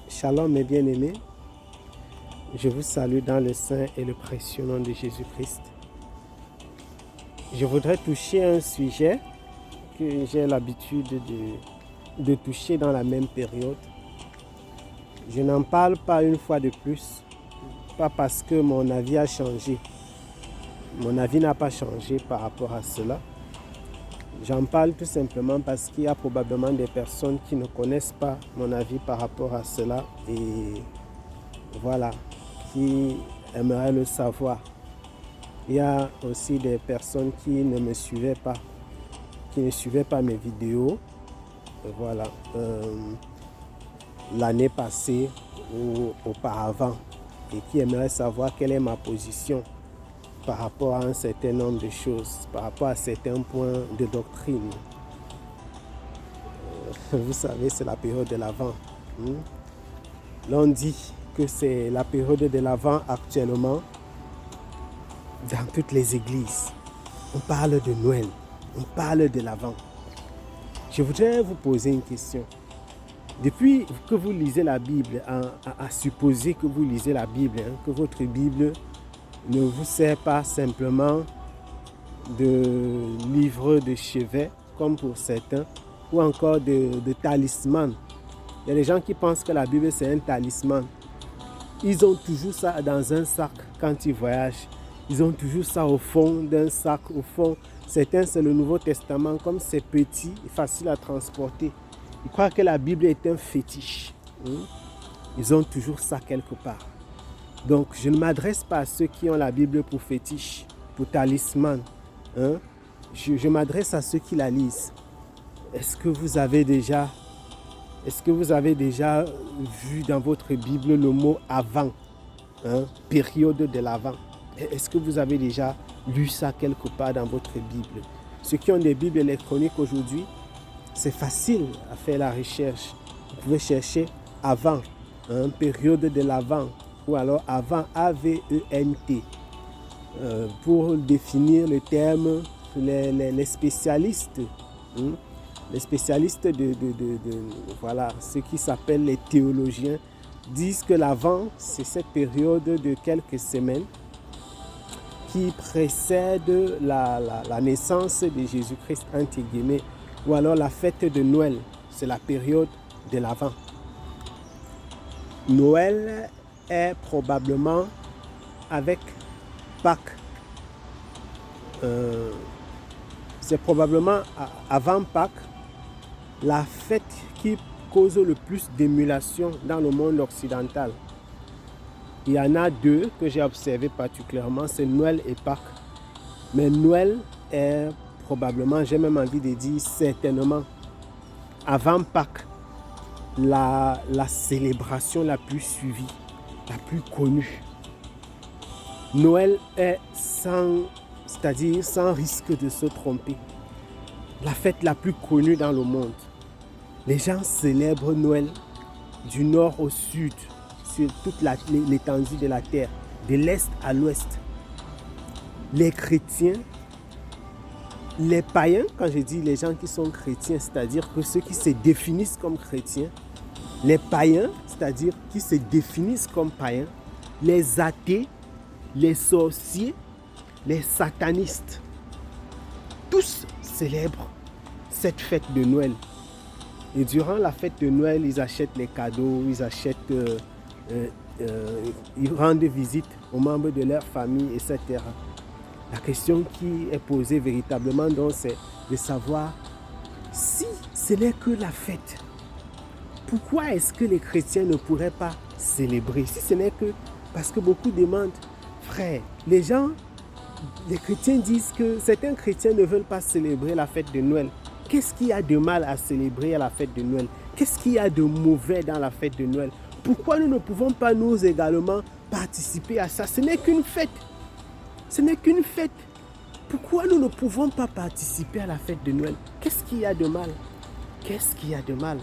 Shalom mes bien-aimés, je vous salue dans le saint et le précieux nom de Jésus-Christ. Je voudrais toucher un sujet que j'ai l'habitude de toucher dans la même période. Je n'en parle pas une fois de plus, pas parce que mon avis a changé. Mon avis n'a pas changé par rapport à cela. J'en parle tout simplement parce qu'il y a probablement des personnes qui ne connaissent pas mon avis par rapport à cela et voilà, qui aimeraient le savoir. Il y a aussi des personnes qui ne me suivaient pas, qui ne suivaient pas mes vidéos. Voilà, l'année passée ou auparavant et qui aimeraient savoir quelle est ma position par rapport à un certain nombre de choses, par rapport à certains points de doctrine. Vous savez, c'est la période de l'Avent. L'on dit que c'est la période de l'Avent actuellement dans toutes les églises. On parle de Noël, on parle de l'Avent. Je voudrais vous poser une question. Depuis que vous lisez la Bible, à supposer que vous lisez la Bible, que votre Bible ne vous sert pas simplement de livre de chevet, comme pour certains, ou encore de talisman. Il y a des gens qui pensent que la Bible c'est un talisman. Ils ont toujours ça dans un sac quand ils voyagent. Ils ont toujours ça au fond d'un sac, au fond. Certains c'est le Nouveau Testament, comme c'est petit et facile à transporter. Ils croient que la Bible est un fétiche. Ils ont toujours ça quelque part. Donc, je ne m'adresse pas à ceux qui ont la Bible pour fétiche, pour talisman. Je m'adresse à ceux qui la lisent. Est-ce que vous avez déjà vu dans votre Bible le mot avant, période de l'Avent? Est-ce que vous avez déjà lu ça quelque part dans votre Bible? Ceux qui ont des Bibles électroniques aujourd'hui, c'est facile à faire la recherche. Vous pouvez chercher avant, période de l'Avent, ou alors avant, A-V-E-N-T. Pour définir le terme, les spécialistes, les spécialistes voilà, ceux qui s'appellent les théologiens, disent que l'Avent, c'est cette période de quelques semaines qui précède la naissance de Jésus-Christ, entre guillemets, ou alors la fête de Noël, c'est la période de l'Avent. Noël est probablement avec Pâques. C'est probablement avant Pâques la fête qui cause le plus d'émulation dans le monde occidental. Il y en a deux que j'ai observé particulièrement, c'est Noël et Pâques. Mais Noël est probablement, j'ai même envie de dire certainement, avant Pâques, la célébration la plus suivie, la plus connue. Noël est c'est-à-dire sans risque de se tromper, la fête la plus connue dans le monde. Les gens célèbrent Noël du nord au sud, sur toute l'étendue de la terre, de l'est à l'ouest. Les chrétiens, les païens, quand je dis les gens qui sont chrétiens, c'est-à-dire que ceux qui se définissent comme chrétiens, les païens, c'est-à-dire qui se définissent comme païens, les athées, les sorciers, les satanistes, tous célèbrent cette fête de Noël. Et durant la fête de Noël, ils achètent les cadeaux, ils rendent visite aux membres de leur famille, etc. La question qui est posée véritablement, donc, c'est de savoir si ce n'est que la fête. Pourquoi est-ce que les chrétiens ne pourraient pas célébrer? Si ce n'est que parce que beaucoup demandent, frère, les chrétiens disent que certains chrétiens ne veulent pas célébrer la fête de Noël. Qu'est-ce qu'il y a de mal à célébrer la fête de Noël? Qu'est-ce qu'il y a de mauvais dans la fête de Noël? Pourquoi nous ne pouvons pas nous également participer à ça? Ce n'est qu'une fête. Ce n'est qu'une fête. Pourquoi nous ne pouvons pas participer à la fête de Noël? Qu'est-ce qu'il y a de mal? Qu'est-ce qu'il y a de mal?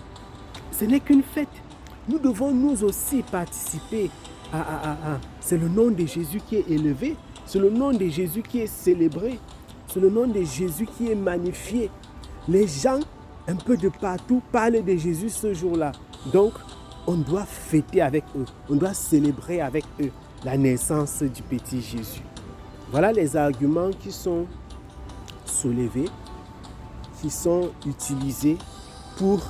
Ce n'est qu'une fête. Nous devons nous aussi participer c'est le nom de Jésus qui est élevé. C'est le nom de Jésus qui est célébré. C'est le nom de Jésus qui est magnifié. Les gens, un peu de partout, parlent de Jésus ce jour-là. Donc, on doit fêter avec eux, on doit célébrer avec eux la naissance du petit Jésus. Voilà les arguments qui sont soulevés, qui sont utilisés pour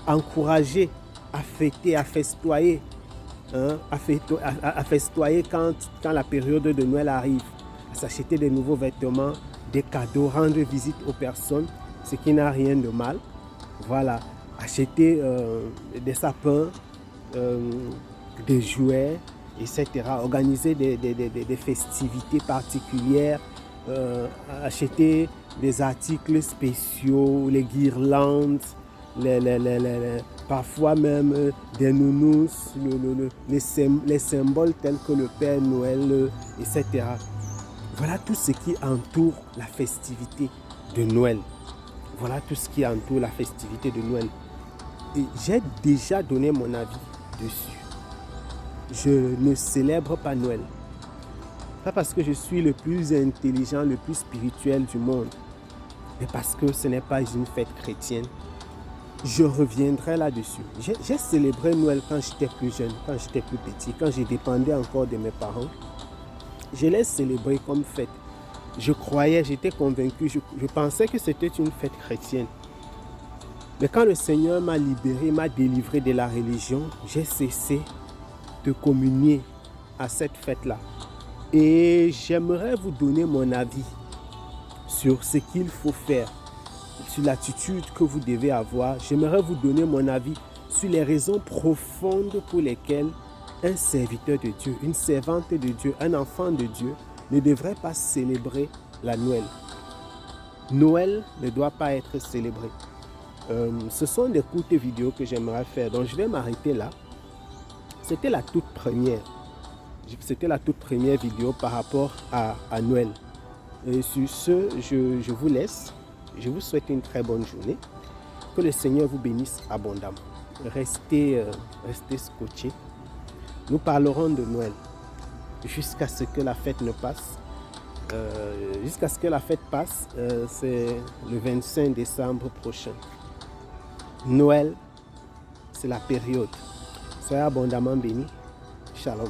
encourager à fêter, à festoyer, à festoyer quand la période de Noël arrive, à s'acheter de nouveaux vêtements, des cadeaux, rendre visite aux personnes, ce qui n'a rien de mal. Voilà, acheter des sapins, des jouets, etc. Organiser des festivités particulières, acheter des articles spéciaux, les guirlandes, parfois même des nounous, les symboles tels que le Père Noël, etc. Voilà tout ce qui entoure la festivité de Noël. Voilà tout ce qui entoure la festivité de Noël. Et j'ai déjà donné mon avis dessus. Je ne célèbre pas Noël. Pas parce que je suis le plus intelligent, le plus spirituel du monde, mais parce que ce n'est pas une fête chrétienne. Je reviendrai là-dessus. J'ai célébré Noël quand j'étais plus jeune, quand j'étais plus petit, quand je dépendais encore de mes parents. Je l'ai célébré comme fête. Je croyais, j'étais convaincu, je pensais que c'était une fête chrétienne. Mais quand le Seigneur m'a libéré, m'a délivré de la religion, j'ai cessé de communier à cette fête-là. Et j'aimerais vous donner mon avis sur ce qu'il faut faire, sur l'attitude que vous devez avoir. J'aimerais vous donner mon avis sur les raisons profondes pour lesquelles un serviteur de Dieu, une servante de Dieu, un enfant de Dieu ne devrait pas célébrer la Noël. Noël ne doit pas être célébré. Ce sont des courtes vidéos que j'aimerais faire, donc je vais m'arrêter là. C'était la toute première vidéo par rapport à Noël. Et sur ce, je vous laisse. Je vous souhaite une très bonne journée. Que le Seigneur vous bénisse abondamment. Restez scotchés. Nous parlerons de Noël jusqu'à ce que la fête ne passe. Jusqu'à ce que la fête passe, c'est le 25 décembre prochain. Noël, c'est la période. Soyez abondamment bénis. Shalom.